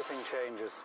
shipping changes.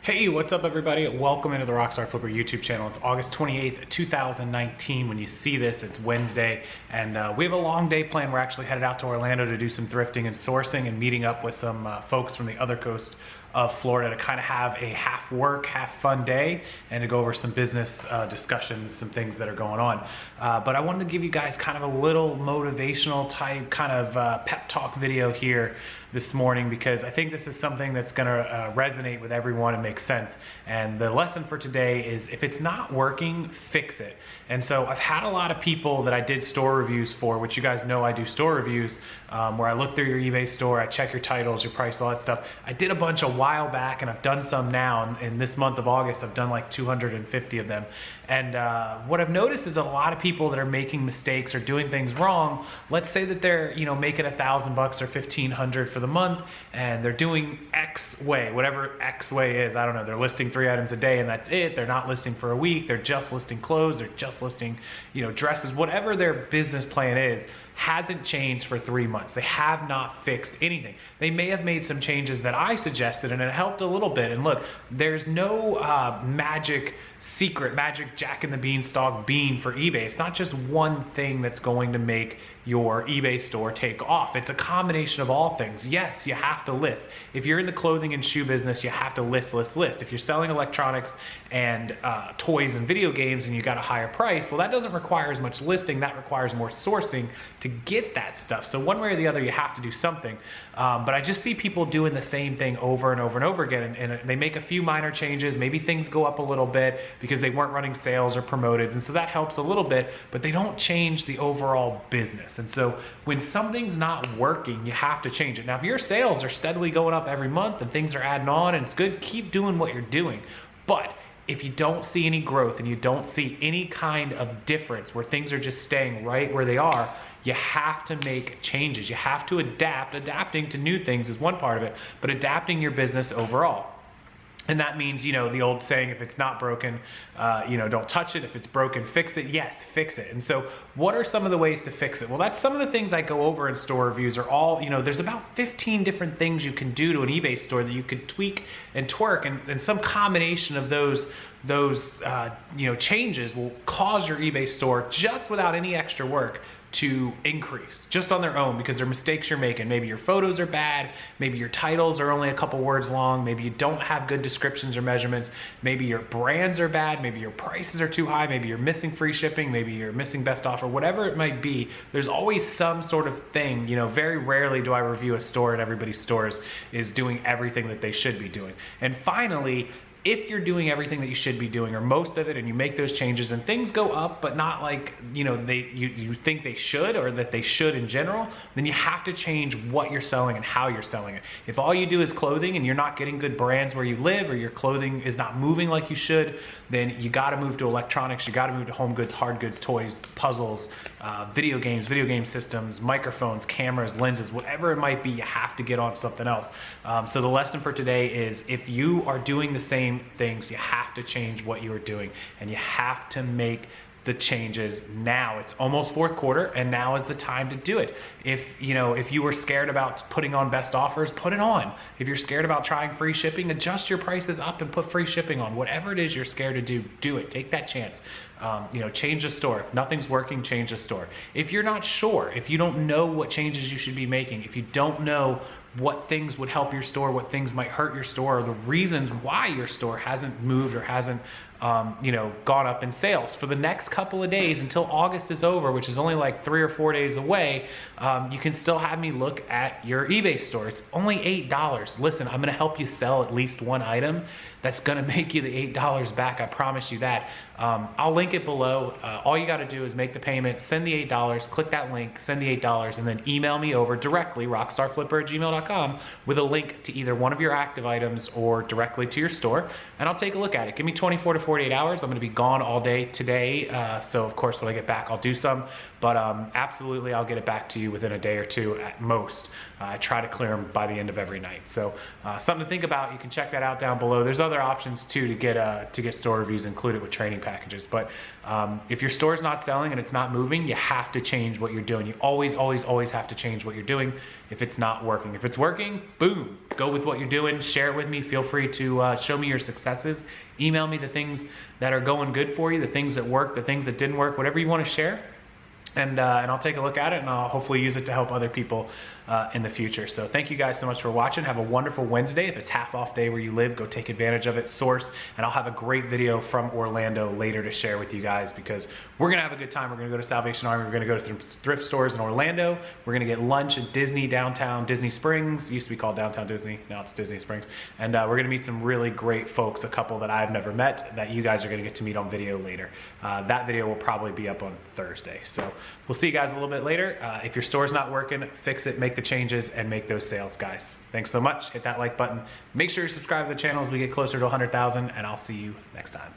Hey, what's up everybody? Welcome into the Rockstarflipper YouTube channel. It's August 28th, 2019. When you see this, it's Wednesday, and we have a long day planned. We're actually headed out to Orlando to do some thrifting and sourcing and meeting up with some folks from the other coast of Florida to kind of have a half work, half fun day and to go over some business discussions, some things that are going on. But I wanted to give you guys kind of a little motivational type kind of pep talk video here this morning, because I think this is something that's going to resonate with everyone and make sense. And the lesson for today is, if it's not working, fix it. And so I've had a lot of people that I did store reviews for, which you guys know I do store reviews, where I look through your eBay store, I check your titles, your price, all that stuff. I did a bunch a while back, and I've done some now. In this month of August, I've done like 250 of them. And what I've noticed is a lot of people that are making mistakes or doing things wrong. Let's say that they're, you know, making $1,000 or $1,500 for the month, and they're doing X way, whatever X way is. I don't know. They're listing 3 items a day, and that's it. They're not listing for a week. They're just listing clothes. They're just listing, you know, dresses. Whatever their business plan is, hasn't changed for 3 months. They have not fixed anything. They may have made some changes that I suggested, and it helped a little bit. And look, there's no magic Jack and the Beanstalk bean for eBay. It's not just one thing that's going to make your eBay store take off. It's a combination of all things. Yes, you have to list. If you're in the clothing and shoe business, you have to list. If you're selling electronics and toys and video games and you got a higher price, well, that doesn't require as much listing. That requires more sourcing to get that stuff. So one way or the other, you have to do something. But I just see people doing the same thing over and over and over again, and they make a few minor changes. Maybe things go up a little bit because they weren't running sales or promoted, and so that helps a little bit, but they don't change the overall business. And so when something's not working, you have to change it. Now, if your sales are steadily going up every month and things are adding on and it's good, keep doing what you're doing. But if you don't see any growth and you don't see any kind of difference where things are just staying right where they are, you have to make changes. You have to adapt. Adapting to new things is one part of it, but adapting your business overall. And that means, you know, the old saying, if it's not broken, you know, don't touch it. If it's broken, fix it. Yes, fix it. And so what are some of the ways to fix it? Well, that's some of the things I go over in store reviews are all, you know, there's about 15 different things you can do to an eBay store that you could tweak and twerk, and some combination of those you know, changes will cause your eBay store, just without any extra work, to increase just on their own, because they're mistakes you're making. Maybe your photos are bad, maybe your titles are only a couple words long, maybe you don't have good descriptions or measurements, maybe your brands are bad, maybe your prices are too high, maybe you're missing free shipping, maybe you're missing best offer, whatever it might be. There's always some sort of thing. You know, very rarely do I review a store, and everybody's stores is doing everything that they should be doing. And finally, if you're doing everything that you should be doing, or most of it, and you make those changes and things go up, but not like, you know, you think they should, or that they should in general, then you have to change what you're selling and how you're selling it. If all you do is clothing and you're not getting good brands where you live, or your clothing is not moving like you should, then you got to move to electronics. You got to move to home goods, hard goods, toys, puzzles, video games, video game systems, microphones, cameras, lenses, whatever it might be. You have to get on something else. So the lesson for today is, if you are doing the same things, you have to change what you are doing, and you have to make the changes now. It's almost fourth quarter, and now is the time to do it. If you were scared about putting on best offers, put it on. If you're scared about trying free shipping, adjust your prices up and put free shipping on. Whatever it is you're scared to do, do it. Take that chance. You know, change the store. If nothing's working, change the store. If you're not sure, if you don't know what changes you should be making, if you don't know what things would help your store, what things might hurt your store, or the reasons why your store hasn't moved or hasn't you know, gone up in sales for the next couple of days until August is over, which is only like 3 or 4 days away, you can still have me look at your eBay store. It's only $8. Listen, I'm gonna help you sell at least one item that's gonna make you the $8 back. I promise you that. I'll link it below. All you gotta do is make the payment, send the $8, click that link, send the $8, and then email me over directly, rockstarflipper@gmail.com, with a link to either one of your active items or directly to your store, and I'll take a look at it. Give me 24 to 48 hours. I'm gonna be gone all day today, so of course when I get back I'll do some. but absolutely I'll get it back to you within a day or two at most. I try to clear them by the end of every night. So something to think about. You can check that out down below. There's other options too to get store reviews included with training packages. But if your store's not selling and it's not moving, you have to change what you're doing. You always have to change what you're doing if it's not working. If it's working, boom, go with what you're doing. Share it with me. Feel free to show me your successes. Email me the things that are going good for you, the things that work, the things that didn't work, whatever you want to share. And I'll take a look at it, and I'll hopefully use it to help other people in the future. So thank you guys so much for watching. Have a wonderful Wednesday. If it's half off day where you live, go take advantage of it, source, and I'll have a great video from Orlando later to share with you guys, because we're gonna have a good time. We're gonna go to Salvation Army. We're gonna go to thrift stores in Orlando. We're gonna get lunch at Disney downtown, Disney Springs. It used to be called Downtown Disney, now it's Disney Springs. And we're gonna meet some really great folks, a couple that I've never met that you guys are gonna get to meet on video later. That video will probably be up on Thursday. So we'll see you guys a little bit later. If your store's not working, fix it, make the changes, and make those sales, guys. Thanks so much. Hit that like button. Make sure you subscribe to the channel as we get closer to 100,000, and I'll see you next time.